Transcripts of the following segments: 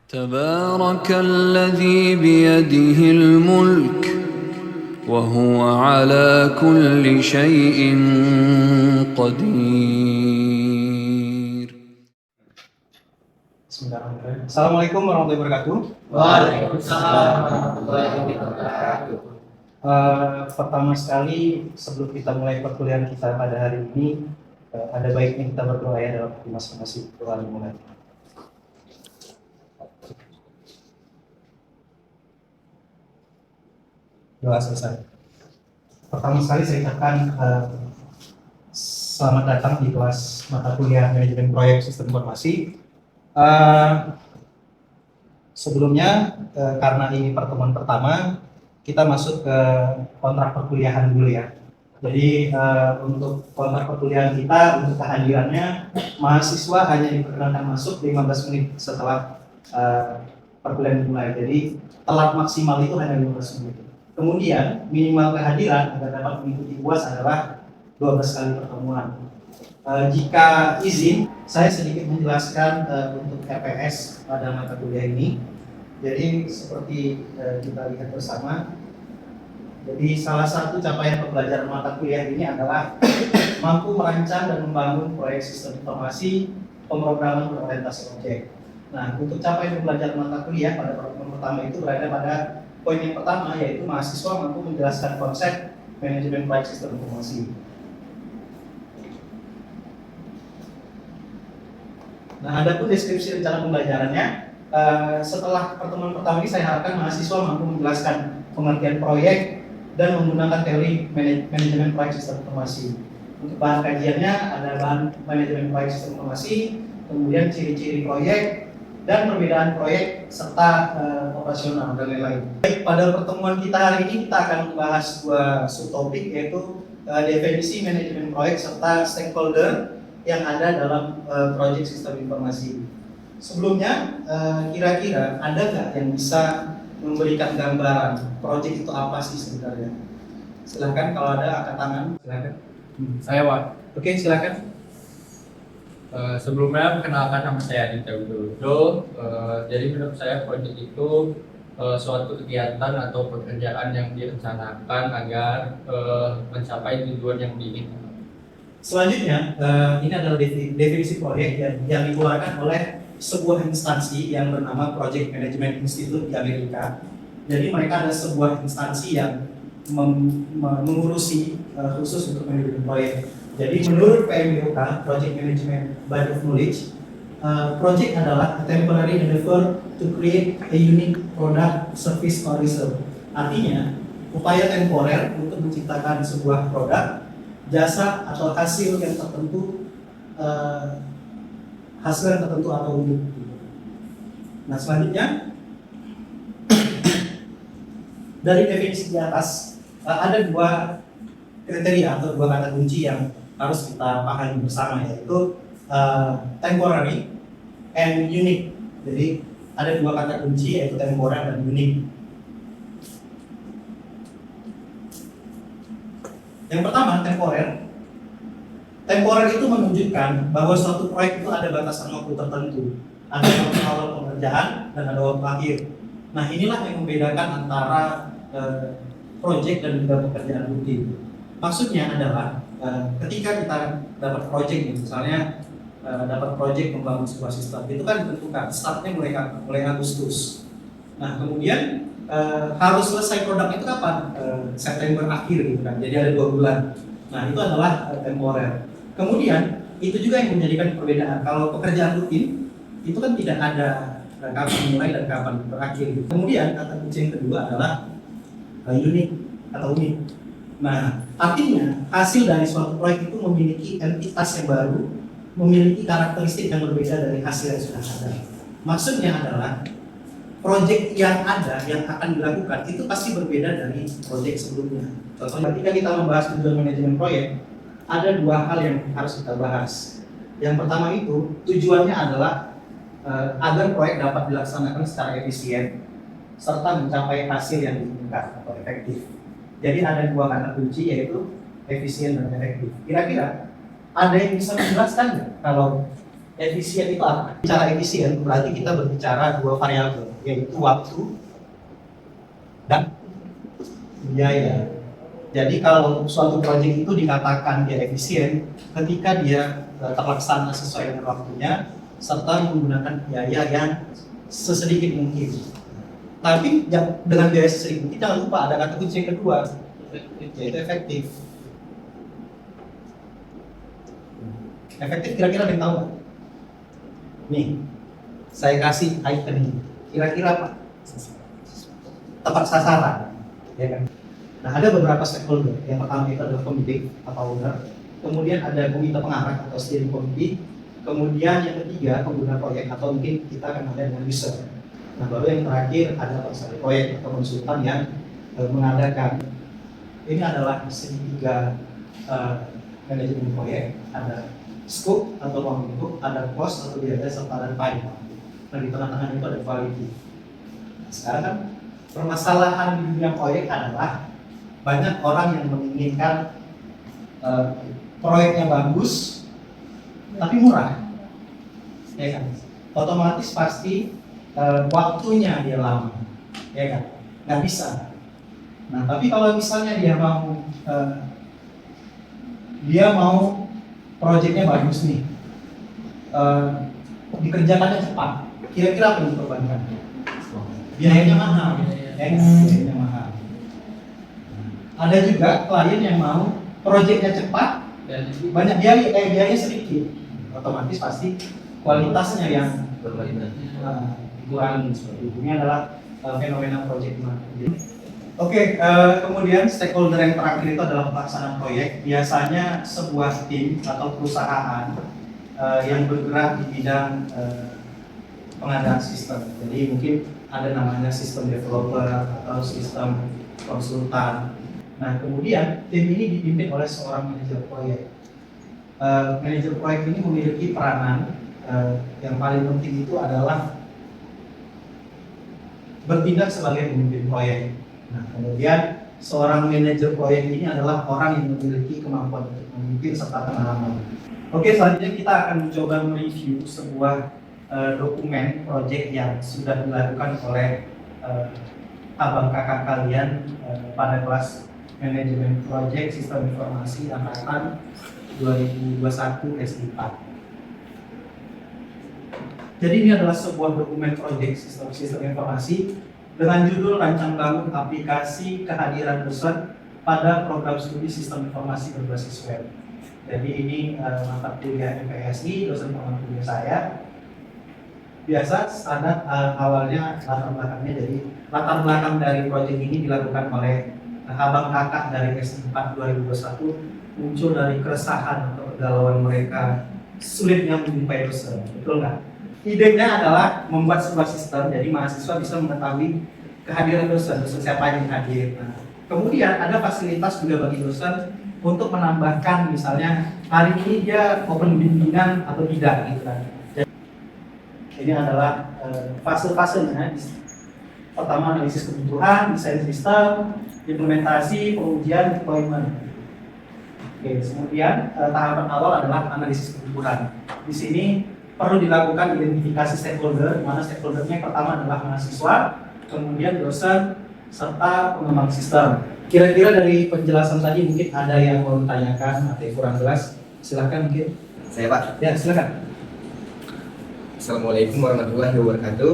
تبارك الذي بيده الملك وهو على كل شيء قدير. Bismillahirrahmanirrahim. Assalamualaikum warahmatullahi wabarakatuh. Waalaikumsalam warahmatullahi wabarakatuh. Pertama sekali sebelum kita mulai perkuliahan kita pada hari ini, ada baiknya kita berdoa ya dalam hati masing-masing. Doa mulai. Doa selesai. Pertama sekali saya ucapkan selamat datang di kelas mata kuliah manajemen proyek sistem informasi. Sebelumnya karena ini pertemuan pertama, kita masuk ke kontrak perkuliahan dulu ya. Jadi untuk kontrak perkuliahan kita, untuk kehadirannya, mahasiswa hanya diperkenankan masuk 15 menit setelah perkuliahan dimulai. Jadi telat maksimal itu hanya 15 menit. Kemudian minimal kehadiran agar dapat mengikuti UAS adalah 12 kali pertemuan. Jika izin, saya sedikit menjelaskan untuk RPS pada mata kuliah ini. Jadi seperti kita lihat bersama, jadi salah satu capaian pembelajaran mata kuliah ini adalah mampu merancang dan membangun proyek sistem informasi pemrograman berorientasi objek. Nah, untuk capaian pembelajaran mata kuliah pada pertemuan pertama itu berada pada poin yang pertama, yaitu mahasiswa mampu menjelaskan konsep manajemen proyek sistem informasi. Nah, adapun deskripsi rencana pembelajarannya, setelah pertemuan pertama ini saya harapkan mahasiswa mampu menjelaskan pengertian proyek dan menggunakan teori manajemen proyek sistem informasi. Untuk bahan kajiannya ada bahan manajemen proyek sistem informasi, kemudian ciri-ciri proyek dan perbedaan proyek serta operasional dan lain-lain. Baik, pada pertemuan kita hari ini kita akan membahas dua subtopik, yaitu definisi manajemen proyek serta stakeholder yang ada dalam proyek sistem informasi. Sebelumnya, kira-kira ada nggak yang bisa memberikan gambaran proyek itu apa sih sebenarnya? Silakan, kalau ada angkat tangan, silakan. Saya Pak. Oke, silakan. Sebelumnya perkenalkan nama saya Aditya Widodo. Jadi menurut saya proyek itu suatu kegiatan atau pekerjaan yang direncanakan agar mencapai tujuan yang diinginkan. Selanjutnya, ini adalah definisi proyek yang dikeluarkan oleh sebuah instansi yang bernama Project Management Institute di Amerika. Jadi mereka ada sebuah instansi yang mengurusi khusus untuk manajemen proyek. Jadi menurut PMBOK, Project Management Body of Knowledge, project adalah a temporary endeavor to create a unique product, service, or result. Artinya, upaya temporer untuk menciptakan sebuah produk, jasa atau hasil yang tertentu, atau unik. Nah, selanjutnya dari definisi di atas ada dua kriteria atau dua kata kunci yang harus kita pahami bersama, yaitu temporary and unique. Jadi ada dua kata kunci, yaitu temporer dan unique. Yang pertama, temporer. Temporer itu menunjukkan bahwa suatu proyek itu ada batasan waktu tertentu. Ada waktu awal pengerjaan dan ada waktu akhir. Nah, inilah yang membedakan antara proyek dan juga pekerjaan rutin. Maksudnya adalah ketika kita dapat proyek, misalnya dapat proyek membangun sebuah sistem, itu kan ditentukan startnya mulai Agustus. Nah, kemudian harus selesai produk itu kapan? September akhir gitu kan. Jadi ada 2 bulan. Nah, itu adalah temporer. Kemudian itu juga yang menjadikan perbedaan. Kalau pekerjaan rutin itu kan tidak ada kapan mulai dan kapan berakhir. Kemudian kata kunci yang kedua adalah unik atau unik. Nah, artinya hasil dari suatu proyek itu memiliki entitas yang baru, memiliki karakteristik yang berbeda dari hasil yang sudah ada. Maksudnya adalah proyek yang ada, yang akan dilakukan itu pasti berbeda dari proyek sebelumnya. Contohnya ketika kita membahas tujuan manajemen proyek, ada dua hal yang harus kita bahas. Yang pertama itu tujuannya adalah agar proyek dapat dilaksanakan secara efisien serta mencapai hasil yang diinginkan atau efektif. Jadi ada dua kata kunci, yaitu efisien dan efektif. Kira-kira ada yang bisa menjelaskan nggak kalau Efisien itu apa? Bicara efisien berarti kita berbicara dua variabel, yaitu waktu dan biaya. Jadi kalau suatu proyek itu dikatakan dia efisien ketika dia terlaksana sesuai dengan waktunya serta menggunakan biaya yang sesedikit mungkin. Tapi dengan biaya sesedikit mungkin jangan lupa ada kata kunci yang kedua, yaitu efektif. Efektif kira-kira ada yang tahu nggak? Nih, saya kasih item ini. Kira-kira apa? Tepat sasaran, ya kan? Nah, ada beberapa stakeholder. Yang pertama itu adalah pemilik atau owner. Kemudian ada komite pengarah atau steering committee. Kemudian yang ketiga pengguna proyek atau mungkin kita akan ada dengan user. Nah, baru yang terakhir ada peserta proyek atau konsultan yang mengadakan. Ini adalah segitiga manajemen proyek. Ada scope atau ruang lingkup, ada cost atau biaya serta ada time. Nah, di tengah-tengah itu ada quality. Nah, sekarang kan permasalahan di dunia proyek adalah banyak orang yang menginginkan proyeknya bagus tapi murah, ya kan? Otomatis pasti waktunya dia lama, ya kan? Nggak bisa. Nah, tapi kalau misalnya dia mau proyeknya bagus nih, dikerjakannya cepat, kira-kira apa yang dikorbankan? Biayanya mahal, biayanya mahal. Ada juga klien yang mau proyeknya cepat, banyak biaya sedikit, otomatis pasti kualitasnya yang kurang. Ini adalah fenomena project management. Oke, kemudian stakeholder yang terakhir itu adalah pelaksana proyek. Biasanya sebuah tim atau perusahaan yang bergerak di bidang pengadaan sistem. Jadi mungkin ada namanya sistem developer atau sistem konsultan. Nah, kemudian tim ini dipimpin oleh seorang manajer proyek. Manajer proyek ini memiliki peranan yang paling penting itu adalah bertindak sebagai pemimpin proyek. Nah, kemudian seorang manajer proyek ini adalah orang yang memiliki kemampuan untuk memimpin serta pengalaman. Oke, selanjutnya kita akan mencoba mereview sebuah dokumen proyek yang sudah dilakukan oleh abang kakak kalian pada kelas manajemen proyek sistem informasi angkatan 2021 S4. Jadi ini adalah sebuah dokumen proyek sistem informasi dengan judul Rancang Bangun Aplikasi Kehadiran Dosen pada Program Studi Sistem Informasi Berbasis Web. Jadi ini mata kuliah MPSI, dosen pengampu kuliah saya. Biasa standar awalnya latar belakangnya, jadi latar belakang dari proyek ini dilakukan oleh abang kakak dari S4 2021 muncul dari keresahan atau kegalauan mereka sulitnya menjumpai dosen, betul nggak? Idenya adalah membuat sebuah sistem, jadi mahasiswa bisa mengetahui kehadiran dosen siapa yang hadir. Nah, kemudian ada fasilitas juga bagi dosen untuk menambahkan, misalnya hari ini dia open bimbingan atau tidak, gitu kan. Jadi, ini adalah fase-fasenya. Pertama analisis kebutuhan, desain sistem, implementasi, pengujian, deployment. Oke, kemudian tahapan awal adalah analisis kebutuhan. Di sini perlu dilakukan identifikasi stakeholder, di mana stakeholdernya pertama adalah mahasiswa, kemudian dosen, serta pengembang sistem. Kira-kira dari penjelasan tadi mungkin ada yang mau ditanyakan atau yang kurang jelas? Silahkan mungkin. Saya Pak. Ya, silakan. Assalamualaikum warahmatullahi wabarakatuh.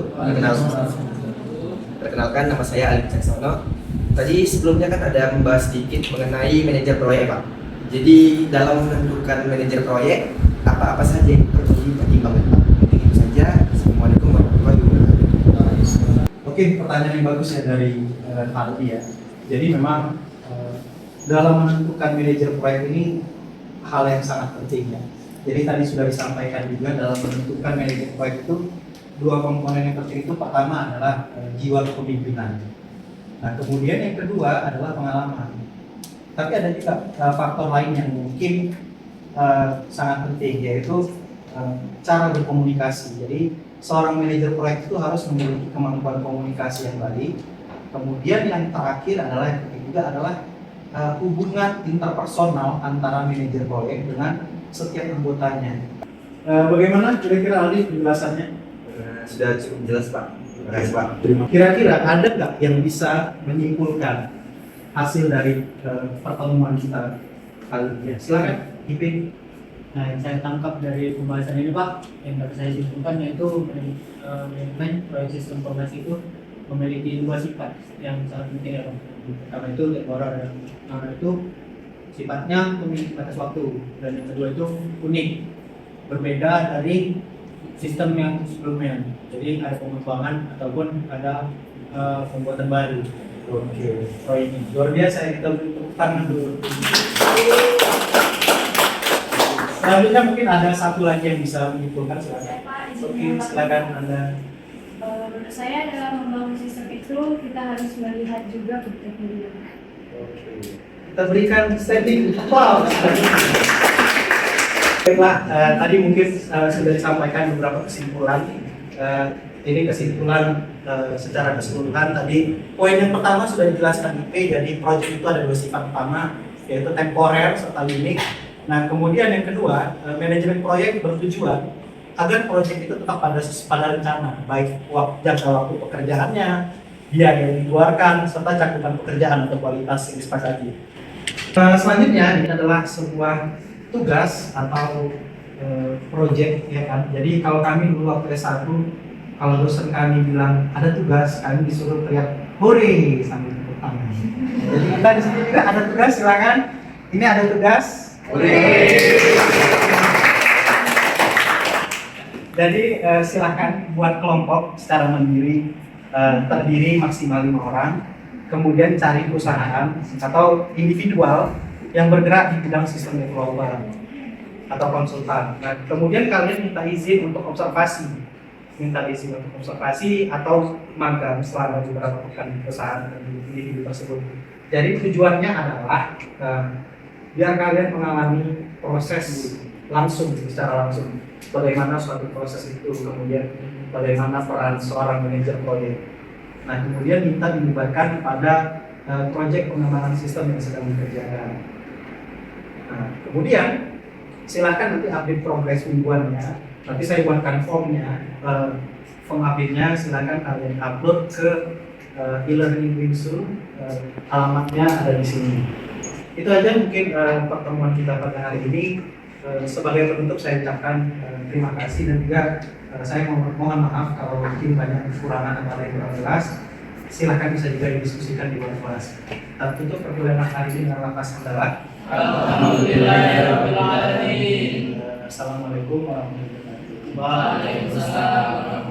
Perkenalkan nama saya Ali Caksono. Tadi sebelumnya kan ada membahas sedikit mengenai manajer proyek Pak. Jadi dalam menentukan manajer proyek, apa-apa saja yang perlu dipertimbangkan Pak? Itu saja. Assalamualaikum warahmatullahi wabarakatuh. Oke, pertanyaan yang bagus ya dari Aldi ya. Jadi memang dalam menentukan manajer proyek ini hal yang sangat penting ya. Jadi tadi sudah disampaikan juga dalam menentukan manajer proyek itu dua komponen yang penting itu pertama adalah jiwa kepemimpinan. Nah, kemudian yang kedua adalah pengalaman. Tapi ada juga faktor lain yang mungkin sangat penting, yaitu cara berkomunikasi. Jadi seorang manajer proyek itu harus memiliki kemampuan komunikasi yang baik. Kemudian yang terakhir adalah yang ketiga adalah hubungan interpersonal antara manajer proyek dengan setiap anggotanya. Bagaimana kira-kira Aldi penjelasannya? Sudah cukup jelas Pak. Terima kasih Pak. Kira-kira ada nggak yang bisa menyimpulkan hasil dari pertemuan kita kali ini? Ya, silakan, Ipin. Nah, yang saya tangkap dari pembahasan ini Pak, yang dapat saya simpulkan yaitu manajemen proyek sistem informasi itu memiliki dua sifat yang sangat penting ya Pak. Pertama itu temporer, yang itu sifatnya memiliki batas waktu, dan yang kedua itu unik, berbeda dari sistem yang sebelumnya. Jadi ada pengembangan ataupun ada pembuatan baru. Oke. Proyek ini. Luar biasa ya, kita beri tepuk tangan dulu. Selanjutnya mungkin ada satu lagi yang bisa menyimpulkan, silakan. Oke, silakan Anda. Menurut saya dalam membangun sistem itu kita harus melihat juga teknologi. Oke. Kita berikan standing applause. Baiklah, tadi mungkin sudah disampaikan beberapa kesimpulan. Ini kesimpulan secara keseluruhan tadi. Poin yang pertama sudah dijelaskan IP, jadi proyek itu ada dua sifat utama, yaitu temporer serta unik. Nah, kemudian yang kedua, manajemen proyek bertujuan agar proyek itu tetap pada rencana, baik jangka waktu pekerjaannya, biaya yang dikeluarkan, serta cakupan pekerjaan atau kualitas yang disepakati. Selanjutnya ini adalah sebuah tugas atau proyek, ya kan. Jadi kalau kami dulu waktu S1, kalau dosen kami bilang ada tugas, kami disuruh teriak hore sambil tepuk tangan. Jadi kita di sini juga ada tugas, silakan. Ini ada tugas. Jadi silakan buat kelompok secara mandiri, terdiri maksimal 5 orang. Kemudian cari perusahaan atau individual yang bergerak di bidang sistem developer atau konsultan. Nah, kemudian kalian minta izin untuk observasi, atau magang selama beberapa pekan di perusahaan dan individu tersebut. Jadi tujuannya adalah biar kalian mengalami proses secara langsung bagaimana suatu proses itu, kemudian bagaimana peran seorang manajer proyek. Nah, kemudian minta dilibatkan pada proyek pengembangan sistem yang sedang dikerjakan. Nah, kemudian silakan nanti update progres mingguannya. Nanti saya buatkan formnya, form update-nya silakan kalian upload ke e-learning Wingsul. Alamatnya ada di sini. Itu aja mungkin pertemuan kita pada hari ini. Sebagai penutup saya ucapkan terima kasih, dan juga saya mohon maaf kalau mungkin banyak kekurangan atau ada yang kurang jelas. Silakan bisa juga didiskusikan di luar kelas. Kita tutup perkuliahan hari ini dengan lafaz hamdalah. Alhamdulillahirabbil alamin. Assalamualaikum warahmatullahi wabarakatuh. Waalaikumsalam.